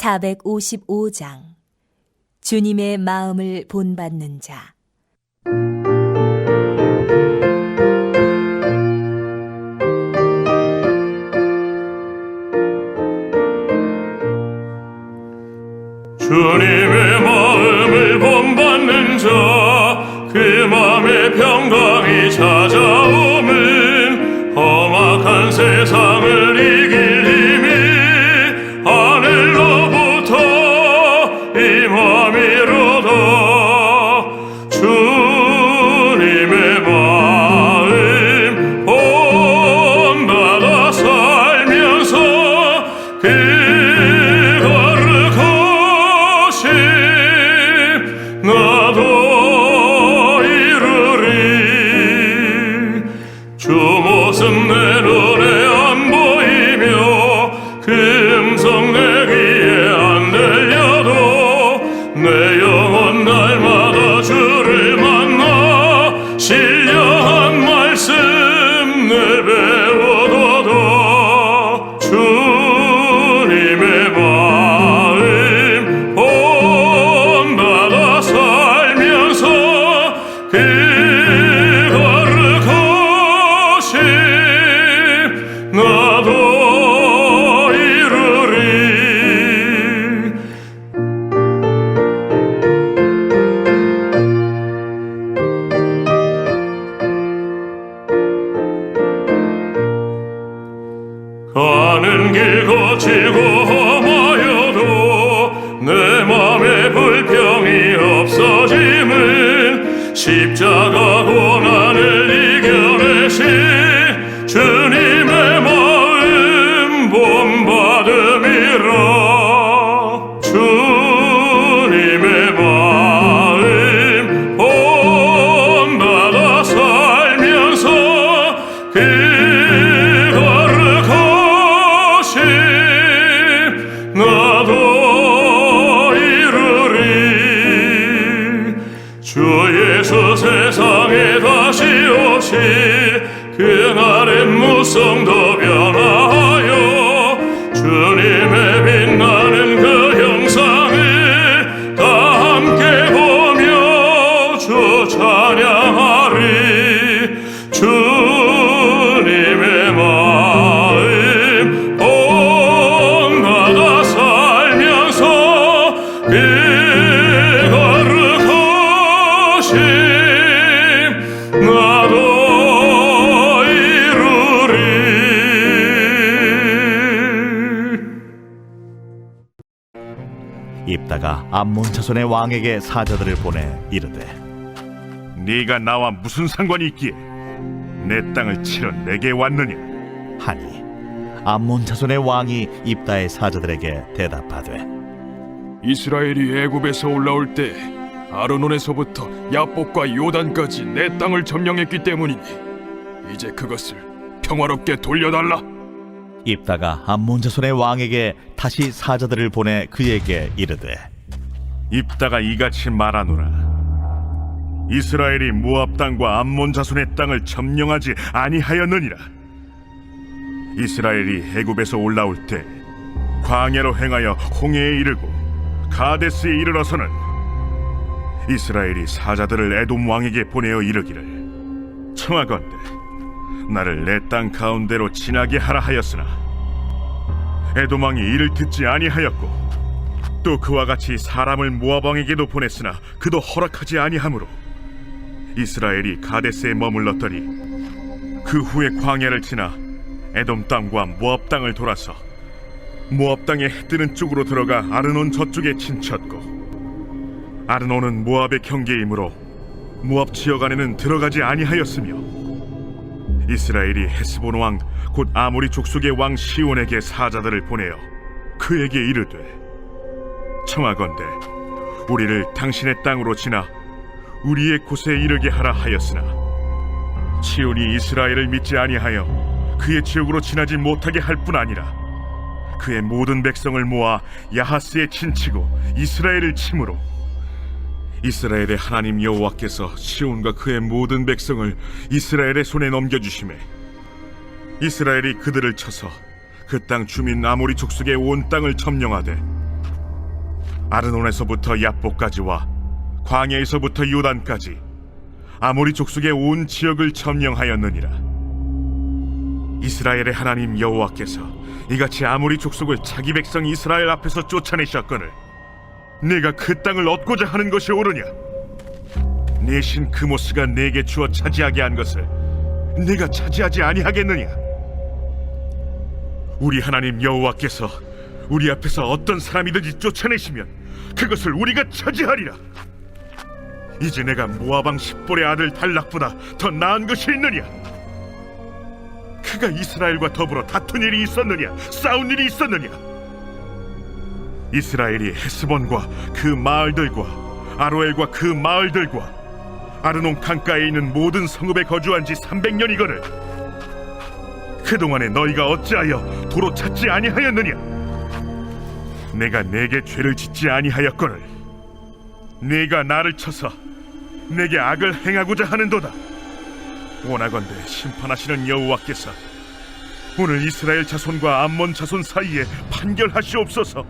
455장 주님의 마음을 본받는 자. 주님의 마음을 본받는 자, 그 맘에 평강이 찾아오면 험악한 세상을 이길 힘이 하늘로부터 임함이로다. 주님의 마음 본받아 살면서 나도 이루리. 주 모습 내 눈에 안 보이며 그 음성 내 귀에 안 들려도 내 영혼 날마다 주를 만나 신령한 말씀 늘 배워둬도 주님의 마음 본받아 살면서 그 거룩하심 나도 이루리. 가는 길 거치고 험하여도 내 맘에 불평이 없어짐은 십자가 고난을 이겨내신 주님의 마음 본받음이라. 주님의 마음 본받아 살면서 그 거룩하심 나도 이루리. 주 예수 세상에 다시 오실 그날의 무성도 변화하여 주님의 빛나는 그 형상을 다 함께 보며 주 찬양하리. 주님의 마음 본받아 살면서 그 거룩하심 나도 이루리. 입다가 암몬 자손의 왕에게 사자들을 보내 이르되 네가 나와 무슨 상관이 있기에 내 땅을 치러 내게 왔느냐 하니 암몬 자손의 왕이 입다의 사자들에게 대답하되 이스라엘이 애굽에서 올라올 때 아르논에서부터 야복과 요단까지 내 땅을 점령했기 때문이니 이제 그것을 평화롭게 돌려달라. 입다가 암몬 자손의 왕에게 다시 사자들을 보내 그에게 이르되 입다가 이같이 말하노라. 이스라엘이 모압 땅과 암몬 자손의 땅을 점령하지 아니하였느니라. 이스라엘이 애굽에서 올라올 때 광야로 행하여 홍해에 이르고 가데스에 이르러서는 이스라엘이 사자들을 에돔 왕에게 보내어 이르기를 청하건대 나를 내 땅 가운데로 지나게 하라 하였으나 에돔 왕이 이를 듣지 아니하였고 또 그와 같이 사람을 모압 왕에게도 보냈으나 그도 허락하지 아니하므로 이스라엘이 가데스에 머물렀더니 그 후에 광야를 지나 에돔 땅과 모압 땅을 돌아서 모압 땅의 해 뜨는 쪽으로 들어가 아르논 저쪽에 진쳤고 아르논은 모압의 경계이므로 모압 지역 안에는 들어가지 아니하였으며 이스라엘이 헤스본 왕 곧 아모리 족속의 왕 시온에게 사자들을 보내어 그에게 이르되 청하건대 우리를 당신의 땅으로 지나 우리의 곳에 이르게 하라 하였으나 시온이 이스라엘을 믿지 아니하여 그의 지역으로 지나지 못하게 할 뿐 아니라 그의 모든 백성을 모아 야하스에 친치고 이스라엘을 치므로 이스라엘의 하나님 여호와께서 시온과 그의 모든 백성을 이스라엘의 손에 넘겨주시매 이스라엘이 그들을 쳐서 그 땅 주민 아모리 족속의 온 땅을 점령하되 아르논에서부터 야복까지와 광야에서부터 요단까지 아모리 족속의 온 지역을 점령하였느니라. 이스라엘의 하나님 여호와께서 이같이 아모리 족속을 자기 백성 이스라엘 앞에서 쫓아내셨거늘 네가 그 땅을 얻고자 하는 것이 옳으냐? 내 신 그모스가 내게 주어 차지하게 한 것을 네가 차지하지 아니하겠느냐? 우리 하나님 여호와께서 우리 앞에서 어떤 사람이든지 쫓아내시면 그것을 우리가 차지하리라. 이제 내가 모압 왕 십볼의 아들 발락보다 더 나은 것이 있느냐? 그가 이스라엘과 더불어 다툰 일이 있었느냐? 싸운 일이 있었느냐? 이스라엘이 헤스본과 그 마을들과 아로엘과 그 마을들과 아르논 강가에 있는 모든 성읍에 거주한 지 300년이거늘 그동안에 너희가 어찌하여 도로 찾지 아니하였느냐? 내가 내게 죄를 짓지 아니하였거늘 네가 나를 쳐서 내게 악을 행하고자 하는도다. 원하건대 심판하시는 여호와께서 오늘 이스라엘 자손과 암몬 자손 사이에 판결하시옵소서.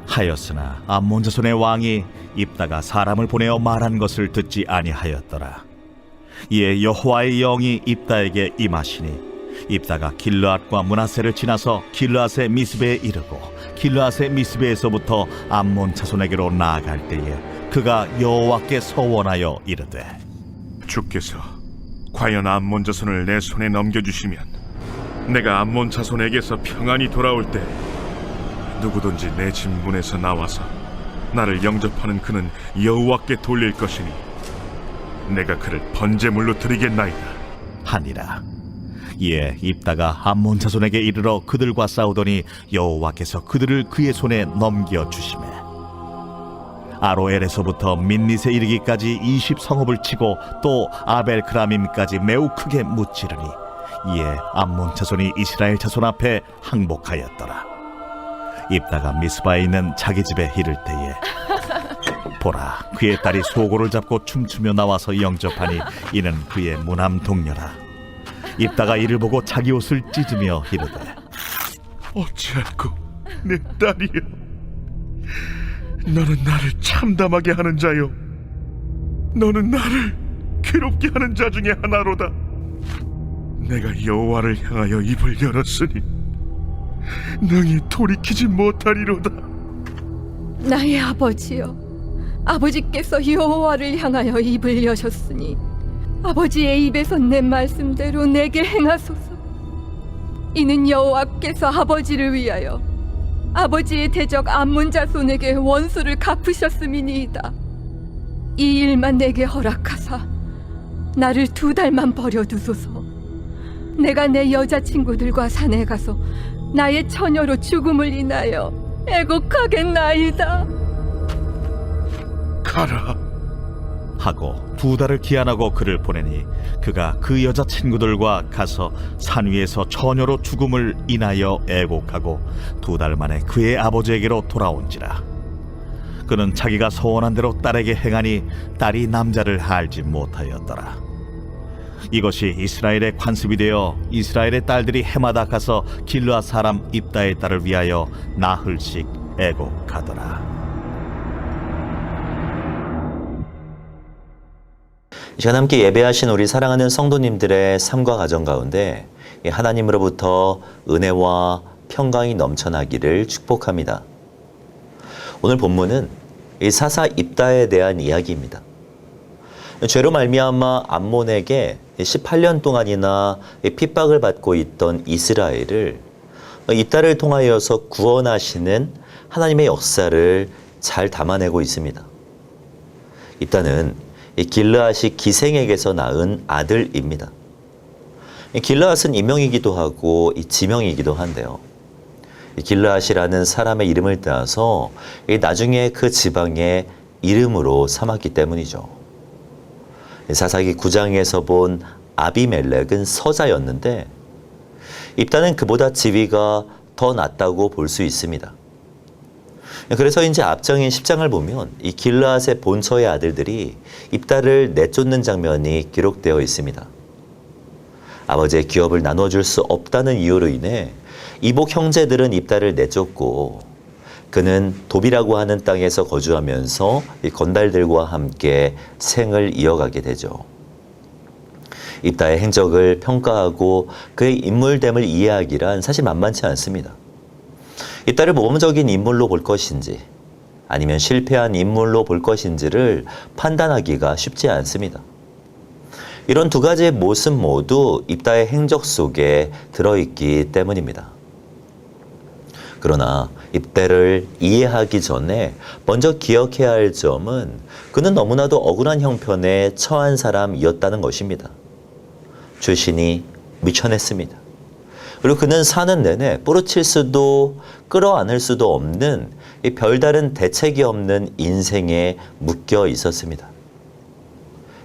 하였으나 암몬 자손의 왕이 입다가 사람을 보내어 말한 것을 듣지 아니하였더라. 이에 여호와의 영이 입다에게 임하시니 입다가 길르앗과 므낫세를 지나서 길르앗의 미스베에 이르고 길르앗의 미스베에서부터 암몬 자손에게로 나아갈 때에 그가 여호와께 서원하여 이르되 주께서 과연 암몬 자손을 내 손에 넘겨주시면 내가 암몬 자손에게서 평안히 돌아올 때 누구든지 내 집 문에서 나와서 나를 영접하는 그는 여호와께 돌릴 것이니 내가 그를 번제물로 드리겠나이다 하니라. 이에 입다가 암몬 자손에게 이르러 그들과 싸우더니 여호와께서 그들을 그의 손에 넘겨 주시매 아로엘에서부터 민닛에 이르기까지 20성읍을 치고 또 아벨크라밈까지 매우 크게 무찌르니 이에 암몬 자손이 이스라엘 자손 앞에 항복하였더라. 입다가 미스바에 있는 자기 집에 이를 때에 보라, 그의 딸이 소고를 잡고 춤추며 나와서 영접하니 이는 그의 무남 동료라. 입다가 이를 보고 자기 옷을 찢으며 이르되 어찌할꼬 내 딸이여, 너는 나를 참담하게 하는 자요 너는 나를 괴롭게 하는 자 중에 하나로다. 내가 여호와를 향하여 입을 열었으니 능히 돌이키지 못하리로다. 나의 아버지여, 아버지께서 여호와를 향하여 입을 여셨으니 아버지의 입에서 낸 말씀대로 내게 행하소서. 이는 여호와께서 아버지를 위하여 아버지의 대적 암몬 자손에게 원수를 갚으셨음이니이다. 이 일만 내게 허락하사 나를 2달만 버려두소서. 내가 내 여자친구들과 산에 가서 나의 처녀로 죽음을 인하여 애곡하겠나이다. 가라. 하고 2달을 기한하고 그를 보내니 그가 그 여자 친구들과 가서 산 위에서 처녀로 죽음을 인하여 애곡하고 2달 만에 그의 아버지에게로 돌아온지라. 그는 자기가 소원한 대로 딸에게 행하니 딸이 남자를 알지 못하였더라. 이것이 이스라엘의 관습이 되어 이스라엘의 딸들이 해마다 가서 길르앗 사람 입다의 딸을 위하여 나흘씩 애곡하더라. 이 시간 함께 예배하신 우리 사랑하는 성도님들의 삶과 가정 가운데 하나님으로부터 은혜와 평강이 넘쳐나기를 축복합니다. 오늘 본문은 이 사사 입다에 대한 이야기입니다. 죄로 말미암아 암몬에게 18년 동안이나 핍박을 받고 있던 이스라엘을 입다를 통하여서 구원하시는 하나님의 역사를 잘 담아내고 있습니다. 입다는 길르앗이 기생에게서 낳은 아들입니다. 길르앗은 이명이기도 하고 지명이기도 한데요. 길르앗이라는 사람의 이름을 따서 나중에 그 지방의 이름으로 삼았기 때문이죠. 사사기 9장에서 본 아비멜렉은 서자였는데 입다는 그보다 지위가 더 낮다고 볼 수 있습니다. 그래서 이제 앞장인 10장을 보면 이 길르앗의 본처의 아들들이 입다를 내쫓는 장면이 기록되어 있습니다. 아버지의 기업을 나눠줄 수 없다는 이유로 인해 이복 형제들은 입다를 내쫓고 그는 도비라고 하는 땅에서 거주하면서 이 건달들과 함께 생을 이어가게 되죠. 입다의 행적을 평가하고 그의 인물됨을 이해하기란 사실 만만치 않습니다. 입다를 모범적인 인물로 볼 것인지 아니면 실패한 인물로 볼 것인지를 판단하기가 쉽지 않습니다. 이런 두 가지의 모습 모두 입다의 행적 속에 들어있기 때문입니다. 그러나 입다를 이해하기 전에 먼저 기억해야 할 점은 그는 너무나도 억울한 형편에 처한 사람이었다는 것입니다. 출신이 미천했습니다. 그리고 그는 사는 내내 뿌리칠 수도 끌어안을 수도 없는 이 별다른 대책이 없는 인생에 묶여 있었습니다.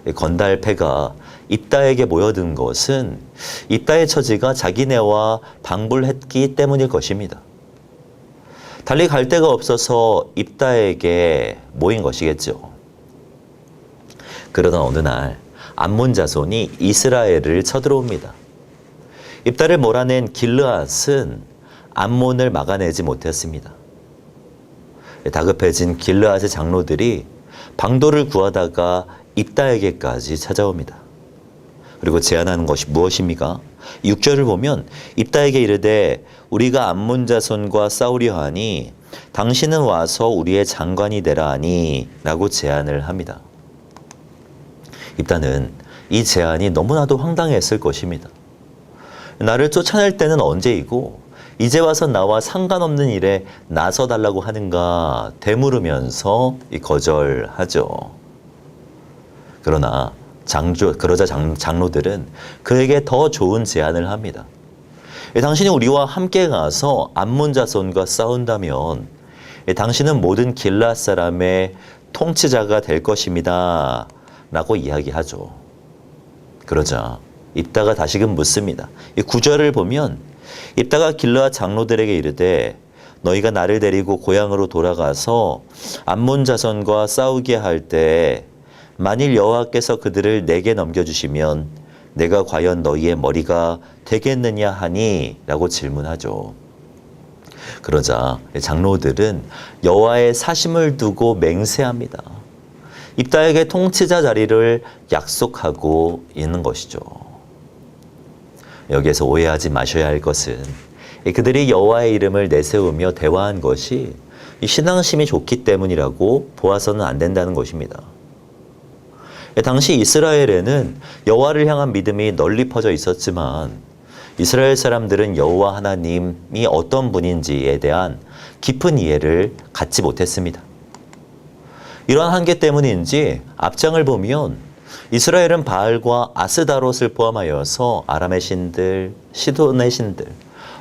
이 건달패가 입다에게 모여든 것은 입다의 처지가 자기네와 방불했기 때문일 것입니다. 달리 갈 데가 없어서 입다에게 모인 것이겠죠. 그러던 어느 날 암몬 자손이 이스라엘을 쳐들어옵니다. 입다를 몰아낸 길르앗은 암몬을 막아내지 못했습니다. 다급해진 길르앗의 장로들이 방도를 구하다가 입다에게까지 찾아옵니다. 그리고 제안하는 것이 무엇입니까? 6절을 보면 입다에게 이르되 우리가 암몬 자손과 싸우려 하니 당신은 와서 우리의 장관이 되라 하니 라고 제안을 합니다. 입다는 이 제안이 너무나도 황당했을 것입니다. 나를 쫓아낼 때는 언제이고 이제 와서 나와 상관없는 일에 나서달라고 하는가 되물으면서 거절하죠. 그러나 장로들은 그에게 더 좋은 제안을 합니다. 당신이 우리와 함께 가서 암몬 자손과 싸운다면 당신은 모든 길앗 사람의 통치자가 될 것입니다. 라고 이야기하죠. 그러자 입다가 다시금 묻습니다. 이 9절을 보면 입다가 길르앗 장로들에게 이르되 너희가 나를 데리고 고향으로 돌아가서 암몬 자손과 싸우게 할 때 만일 여호와께서 그들을 내게 넘겨주시면 내가 과연 너희의 머리가 되겠느냐 하니 라고 질문하죠. 그러자 장로들은 여호와의 사심을 두고 맹세합니다. 입다에게 통치자 자리를 약속하고 있는 것이죠. 여기에서 오해하지 마셔야 할 것은 그들이 여호와의 이름을 내세우며 대화한 것이 신앙심이 좋기 때문이라고 보아서는 안 된다는 것입니다. 당시 이스라엘에는 여호와를 향한 믿음이 널리 퍼져 있었지만 이스라엘 사람들은 여호와 하나님이 어떤 분인지에 대한 깊은 이해를 갖지 못했습니다. 이러한 한계 때문인지 앞장을 보면 이스라엘은 바알과 아스다롯을 포함하여서 아람의 신들, 시돈의 신들,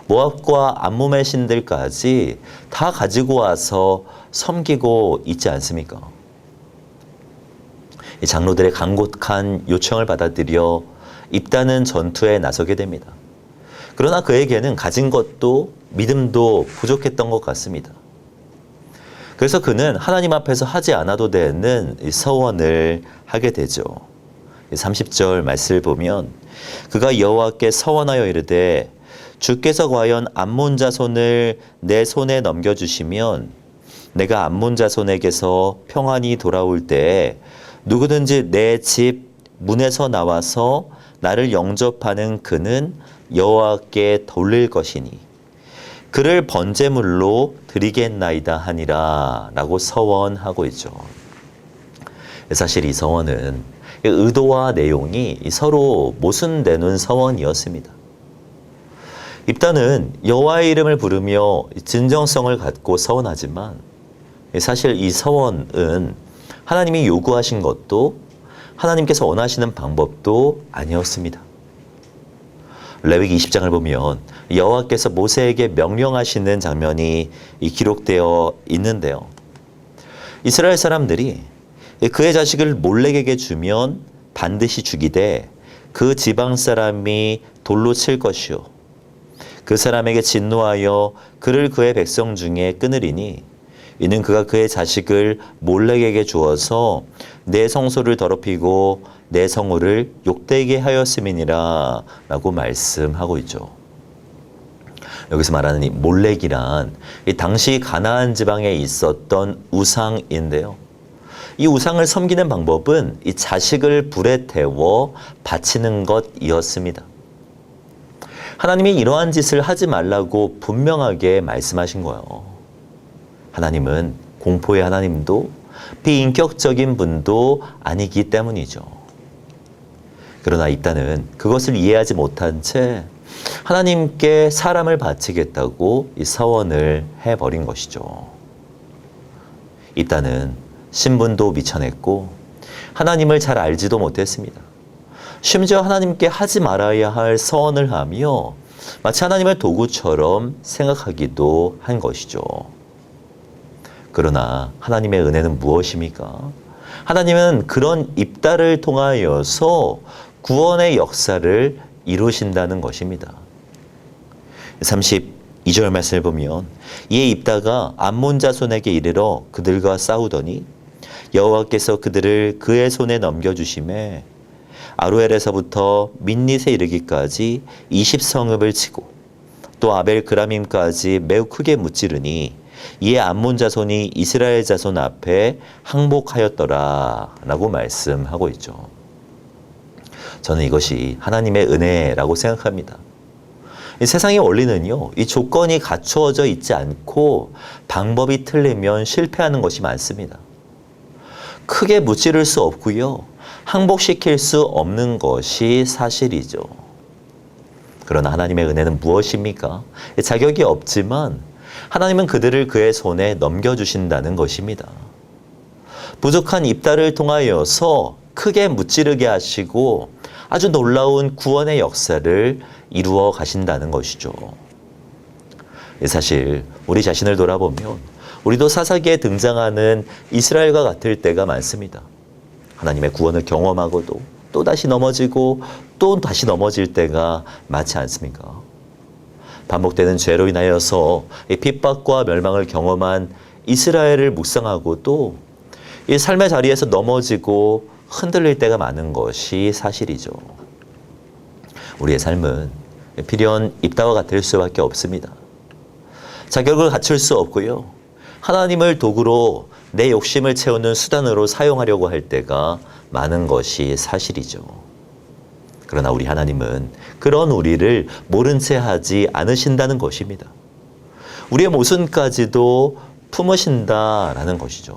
모압과 암몬의 신들까지 다 가지고 와서 섬기고 있지 않습니까? 이 장로들의 간곡한 요청을 받아들여 입다는 전투에 나서게 됩니다. 그러나 그에게는 가진 것도 믿음도 부족했던 것 같습니다. 그래서 그는 하나님 앞에서 하지 않아도 되는 서원을 하게 되죠. 30절 말씀을 보면 그가 여호와께 서원하여 이르되 주께서 과연 암몬 자손을 내 손에 넘겨주시면 내가 암몬 자손에게서 평안히 돌아올 때에 누구든지 내 집 문에서 나와서 나를 영접하는 그는 여호와께 돌릴 것이니 그를 번제물로 드리겠나이다 하니라 라고 서원하고 있죠. 사실 이 서원은 의도와 내용이 서로 모순되는 서원이었습니다. 입다는 여호와의 이름을 부르며 진정성을 갖고 서원하지만 사실 이 서원은 하나님이 요구하신 것도 하나님께서 원하시는 방법도 아니었습니다. 레위기 20장을 보면 여호와께서 모세에게 명령하시는 장면이 기록되어 있는데요. 이스라엘 사람들이 그의 자식을 몰렉에게 주면 반드시 죽이되 그 지방 사람이 돌로 칠 것이요 그 사람에게 진노하여 그를 그의 백성 중에 끊으리니 이는 그가 그의 자식을 몰렉에게 주어서 내 성소를 더럽히고 내 성호를 욕되게 하였음이니라 라고 말씀하고 있죠. 여기서 말하는 이 몰렉이란 이 당시 가나안 지방에 있었던 우상인데요. 이 우상을 섬기는 방법은 이 자식을 불에 태워 바치는 것이었습니다. 하나님이 이러한 짓을 하지 말라고 분명하게 말씀하신 거예요. 하나님은 공포의 하나님도 비인격적인 분도 아니기 때문이죠. 그러나 이따는 그것을 이해하지 못한 채 하나님께 사람을 바치겠다고 이 서원을 해버린 것이죠. 이따는 신분도 미쳐냈고 하나님을 잘 알지도 못했습니다. 심지어 하나님께 하지 말아야 할 서원을 하며 마치 하나님을 도구처럼 생각하기도 한 것이죠. 그러나 하나님의 은혜는 무엇입니까? 하나님은 그런 입다를 통하여서 구원의 역사를 이루신다는 것입니다. 32절 말씀을 보면 이에 입다가 암몬 자손에게 이르러 그들과 싸우더니 여호와께서 그들을 그의 손에 넘겨주심에 아루엘에서부터 민닛에 이르기까지 20성읍을 치고 또 아벨 그라밈까지 매우 크게 무찌르니 이에 암몬 자손이 이스라엘 자손 앞에 항복하였더라 라고 말씀하고 있죠. 저는 이것이 하나님의 은혜라고 생각합니다. 이 세상의 원리는요, 이 조건이 갖추어져 있지 않고 방법이 틀리면 실패하는 것이 많습니다. 크게 무찌를 수 없고요, 항복시킬 수 없는 것이 사실이죠. 그러나 하나님의 은혜는 무엇입니까? 자격이 없지만 하나님은 그들을 그의 손에 넘겨주신다는 것입니다. 부족한 입다를 통하여서 크게 무찌르게 하시고 아주 놀라운 구원의 역사를 이루어 가신다는 것이죠. 사실 우리 자신을 돌아보면 우리도 사사기에 등장하는 이스라엘과 같을 때가 많습니다. 하나님의 구원을 경험하고도 또 다시 넘어지고 또 다시 넘어질 때가 많지 않습니까? 반복되는 죄로 인하여서 핍박과 멸망을 경험한 이스라엘을 묵상하고도 이 삶의 자리에서 넘어지고 흔들릴 때가 많은 것이 사실이죠. 우리의 삶은 필연 입다와 같을 수밖에 없습니다. 자격을 갖출 수 없고요, 하나님을 도구로 내 욕심을 채우는 수단으로 사용하려고 할 때가 많은 것이 사실이죠. 그러나 우리 하나님은 그런 우리를 모른 채 하지 않으신다는 것입니다. 우리의 모순까지도 품으신다라는 것이죠.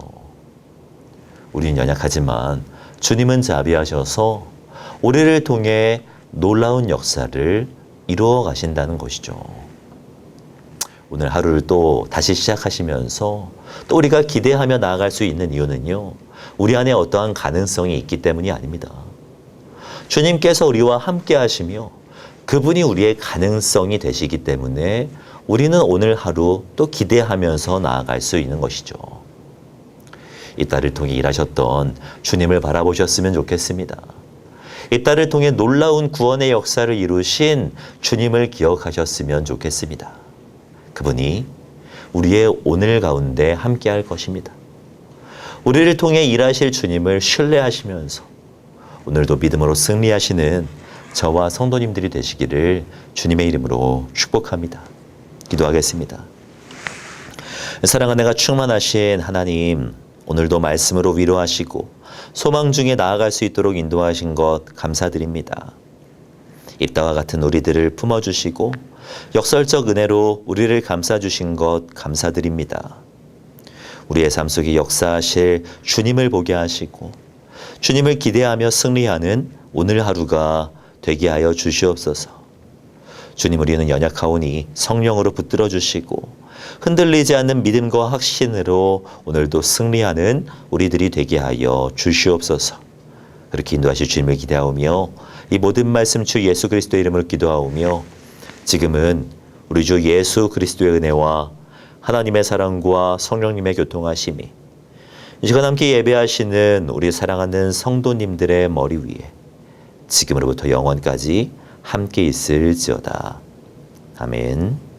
우리는 연약하지만 주님은 자비하셔서 우리를 통해 놀라운 역사를 이루어 가신다는 것이죠. 오늘 하루를 또 다시 시작하시면서 또 우리가 기대하며 나아갈 수 있는 이유는요, 우리 안에 어떠한 가능성이 있기 때문이 아닙니다. 주님께서 우리와 함께 하시며 그분이 우리의 가능성이 되시기 때문에 우리는 오늘 하루 또 기대하면서 나아갈 수 있는 것이죠. 이 딸을 통해 일하셨던 주님을 바라보셨으면 좋겠습니다. 이 딸을 통해 놀라운 구원의 역사를 이루신 주님을 기억하셨으면 좋겠습니다. 그분이 우리의 오늘 가운데 함께 할 것입니다. 우리를 통해 일하실 주님을 신뢰하시면서 오늘도 믿음으로 승리하시는 저와 성도님들이 되시기를 주님의 이름으로 축복합니다. 기도하겠습니다. 사랑하는 내가 충만하신 하나님, 오늘도 말씀으로 위로하시고 소망 중에 나아갈 수 있도록 인도하신 것 감사드립니다. 입다와 같은 우리들을 품어주시고 역설적 은혜로 우리를 감싸주신 것 감사드립니다. 우리의 삶 속에 역사하실 주님을 보게 하시고 주님을 기대하며 승리하는 오늘 하루가 되게 하여 주시옵소서. 주님, 우리는 연약하오니 성령으로 붙들어 주시고 흔들리지 않는 믿음과 확신으로 오늘도 승리하는 우리들이 되게 하여 주시옵소서. 그렇게 인도하실 주님을 기대하오며 이 모든 말씀 주 예수 그리스도의 이름으로 기도하오며 지금은 우리 주 예수 그리스도의 은혜와 하나님의 사랑과 성령님의 교통하심이 이 시간 함께 예배하시는 우리 사랑하는 성도님들의 머리 위에 지금으로부터 영원까지 함께 있을지어다. 아멘.